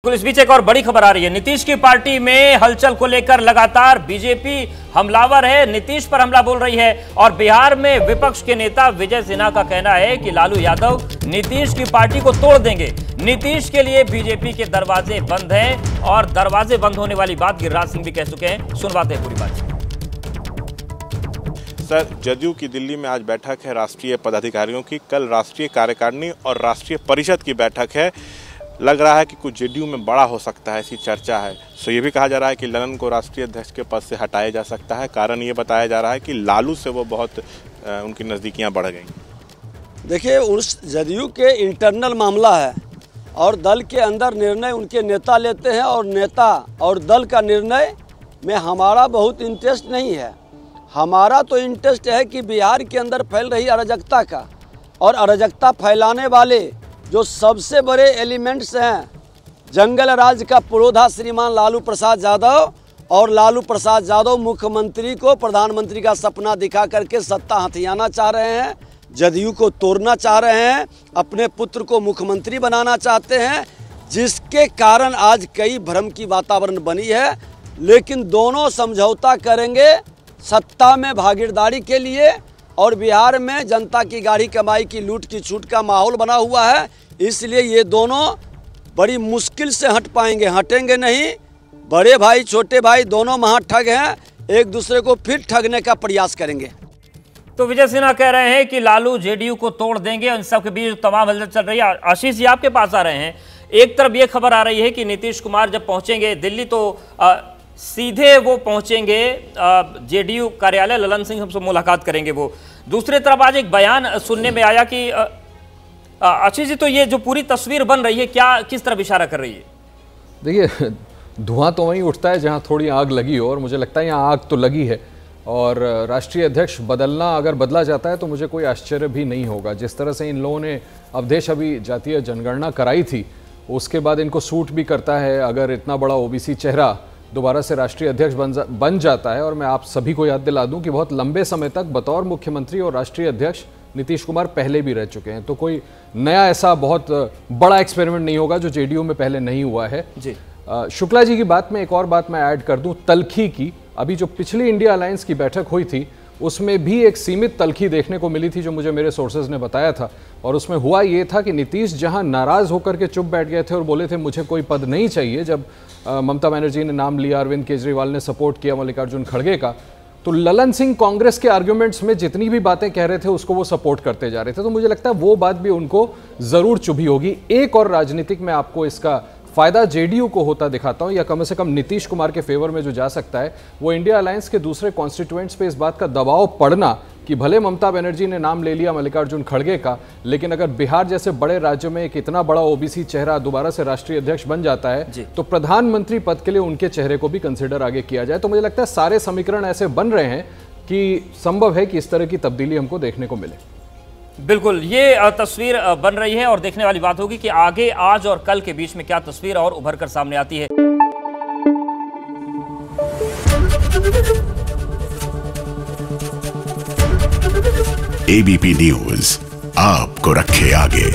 इस बीच एक और बड़ी खबर आ रही है। नीतीश की पार्टी में हलचल को लेकर लगातार बीजेपी हमलावर है, नीतीश पर हमला बोल रही है। और बिहार में विपक्ष के नेता विजय सिन्हा का कहना है कि लालू यादव नीतीश की पार्टी को तोड़ देंगे। नीतीश के लिए बीजेपी के दरवाजे बंद हैं और दरवाजे बंद होने वाली बात गिरिराज सिंह भी कह चुके हैं। सुनवाते हैं पूरी बात। सर, जदयू की दिल्ली में आज बैठक है राष्ट्रीय पदाधिकारियों की। कल राष्ट्रीय कार्यकारिणी और राष्ट्रीय परिषद की बैठक है। लग रहा है कि कुछ जेडीयू में बड़ा हो सकता है, ऐसी चर्चा है। सो ये भी कहा जा रहा है कि ललन को राष्ट्रीय अध्यक्ष के पद से हटाया जा सकता है। कारण ये बताया जा रहा है कि लालू से वो बहुत उनकी नज़दीकियां बढ़ गई। देखिए, उस जदयू के इंटरनल मामला है और दल के अंदर निर्णय उनके नेता लेते हैं और नेता और दल का निर्णय में हमारा बहुत इंटरेस्ट नहीं है। हमारा तो इंटरेस्ट है कि बिहार के अंदर फैल रही अराजकता का, और अराजकता फैलाने वाले जो सबसे बड़े एलिमेंट्स हैं, जंगल राज का पुरोधा श्रीमान लालू प्रसाद यादव, और लालू प्रसाद यादव मुख्यमंत्री को प्रधानमंत्री का सपना दिखा करके सत्ता हथियाना चाह रहे हैं, जदयू को तोड़ना चाह रहे हैं, अपने पुत्र को मुख्यमंत्री बनाना चाहते हैं, जिसके कारण आज कई भ्रम की वातावरण बनी है। लेकिन दोनों समझौता करेंगे सत्ता में भागीदारी के लिए, और बिहार में जनता की गाढ़ी कमाई की लूट की छूट का माहौल बना हुआ है। इसलिए ये दोनों बड़ी मुश्किल से हट पाएंगे, हटेंगे नहीं। बड़े भाई छोटे भाई दोनों महाठग हैं, एक दूसरे को फिर ठगने का प्रयास करेंगे। तो विजय सिन्हा कह रहे हैं कि लालू जेडीयू को तोड़ देंगे। इन सब के बीच तमाम हलचल चल रही है। आशीष जी आपके पास आ रहे हैं। एक तरफ ये खबर आ रही है कि नीतीश कुमार जब पहुंचेंगे दिल्ली तो सीधे वो पहुंचेंगे जेडीयू कार्यालय, ललन सिंह हमसे मुलाकात करेंगे वो। दूसरी तरफ आज एक बयान सुनने में आया कि आशीष जी, तो ये जो पूरी तस्वीर बन रही है क्या किस तरफ इशारा कर रही है? देखिए, धुआं तो वहीं उठता है जहां थोड़ी आग लगी हो, और मुझे लगता है यहाँ आग तो लगी है। और राष्ट्रीय अध्यक्ष बदलना अगर बदला जाता है तो मुझे कोई आश्चर्य भी नहीं होगा। जिस तरह से इन लोगों ने अवधेश अभी जातीय जनगणना कराई थी, उसके बाद इनको सूट भी करता है अगर इतना बड़ा ओबीसी चेहरा दोबारा से राष्ट्रीय अध्यक्ष बन जाता है। और मैं आप सभी को याद दिला दूं कि बहुत लंबे समय तक बतौर मुख्यमंत्री और राष्ट्रीय अध्यक्ष नीतीश कुमार पहले भी रह चुके हैं। तो कोई नया ऐसा बहुत बड़ा एक्सपेरिमेंट नहीं होगा जो जेडीयू में पहले नहीं हुआ है जी। शुक्ला जी की बात में एक और बात मैं ऐड कर दूं, तलखी की। अभी जो पिछली इंडिया अलायंस की बैठक हुई थी उसमें भी एक सीमित तलखी देखने को मिली थी, जो मुझे मेरे सोर्सेज ने बताया था। और उसमें हुआ ये था कि नीतीश जहां नाराज होकर के चुप बैठ गए थे और बोले थे मुझे कोई पद नहीं चाहिए, जब ममता बनर्जी ने नाम लिया, अरविंद केजरीवाल ने सपोर्ट किया मल्लिकार्जुन खड़गे का, तो ललन सिंह कांग्रेस के आर्ग्यूमेंट्स में जितनी भी बातें कह रहे थे उसको वो सपोर्ट करते जा रहे थे। तो मुझे लगता है वो बात भी उनको जरूर चुभी होगी। एक और राजनीतिक में आपको इसका फायदा जेडीयू को होता दिखाता हूं, या कम से कम नीतीश कुमार के फेवर में जो जा सकता है वो इंडिया अलायंस के दूसरे कॉन्स्टिट्यूएंट्स पे इस बात का दबाव पड़ना कि भले ममता बनर्जी ने नाम ले लिया मल्लिकार्जुन खड़गे का, लेकिन अगर बिहार जैसे बड़े राज्य में एक इतना बड़ा ओबीसी चेहरा दोबारा से राष्ट्रीय अध्यक्ष बन जाता है तो प्रधानमंत्री पद के लिए उनके चेहरे को भी कंसिडर आगे किया जाए। तो मुझे लगता है सारे समीकरण ऐसे बन रहे हैं कि संभव है कि इस तरह की तब्दीली हमको देखने को मिले। बिल्कुल, ये तस्वीर बन रही है और देखने वाली बात होगी कि आगे आज और कल के बीच में क्या तस्वीर और उभर कर सामने आती है। एबीपी न्यूज आपको रखे आगे।